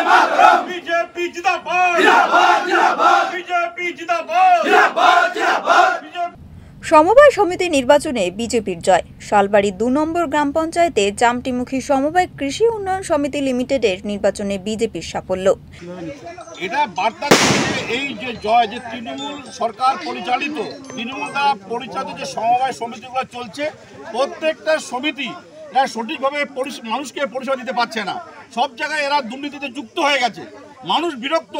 BJP जिंदाबाद जिंदाबाद जिंदाबाद बीजेपी जिंदाबाद जिंदाबाद जिंदाबाद। সমবায় সমিতি নির্বাচনে বিজেপির জয়। শালবাড়ি ২ নম্বর গ্রাম পঞ্চায়েতে চামটিমুখী সমবায় কৃষি উন্নয়ন সমিতি লিমিটেডের নির্বাচনে বিজেপির সাফল্য। এটা বার্তা দিচ্ছে এই যে জয়, যে তৃণমূল সরকার পরিচালিত, তৃণমূল দ্বারা পরিচালিত যে সমবায় সমিতিগুলো চলছে, প্রত্যেকটা সমিতি এরা সঠিকভাবে মানুষকে পরিষেবা দিতে পারছে না। সব জায়গায় এরা দুর্নীতিতে যুক্ত হয়ে গেছে। মানুষ বিরক্ত,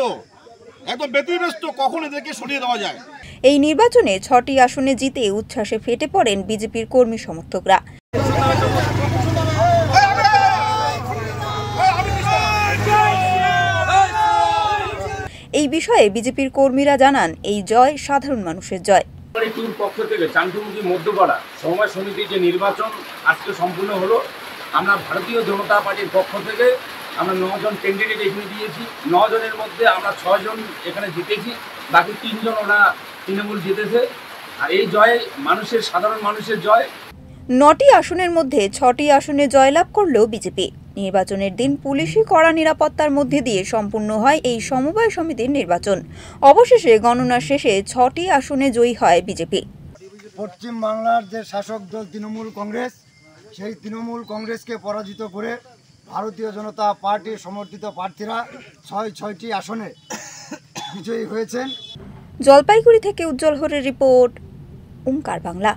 একদম ব্যতিব্যস্ত, কখন এদেরকে সরিয়ে দেওয়া যায়। এই নির্বাচনে ৬টি আসনে জিতে উচ্ছ্বাসে ফেটে পড়েন বিজেপির কর্মী সমর্থকরা। এই বিষয়ে বিজেপির কর্মীরা জানান, এই জয় সাধারণ মানুষের জয়। পক্ষ থেকে চামটিমুখী মধ্যপাড়া সমবায় সমিতির যে নির্বাচন আজকে সম্পূর্ণ হলো, আমরা ভারতীয় জনতা পার্টির পক্ষ থেকে আমরা 9 জন ক্যান্ডিডেট এখানে দিয়েছি। 9 জনের মধ্যে আমরা 6 জন এখানে জিতেছি, বাকি 3 জন ওরা তৃণমূল জিতেছে। আর এই জয় মানুষের, সাধারণ মানুষের জয়। 9টি আসনের মধ্যে 6টি আসনে জয়লাভ করলেও বিজেপি। নির্বাচনের দিন পুলিশি কড়া নিরাপত্তার মধ্যে দিয়ে সম্পূর্ণ হয় এই সমবায় সমিতির নির্বাচন। অবশেষে গণনা শেষে 6টি আসনে জয়ী হয় বিজেপি। পশ্চিম বাংলার যে শাসক দল তৃণমূল কংগ্রেস, সেই তৃণমূল কংগ্রেসকে পরাজিত করে ভারতীয় জনতা পার্টির সমর্থিত প্রার্থীরা 6টি আসনে বিজয়ী হয়েছেন। জলপাইগুড়ি থেকে উজ্জ্বল হরের রিপোর্ট, ওঙ্কার বাংলা।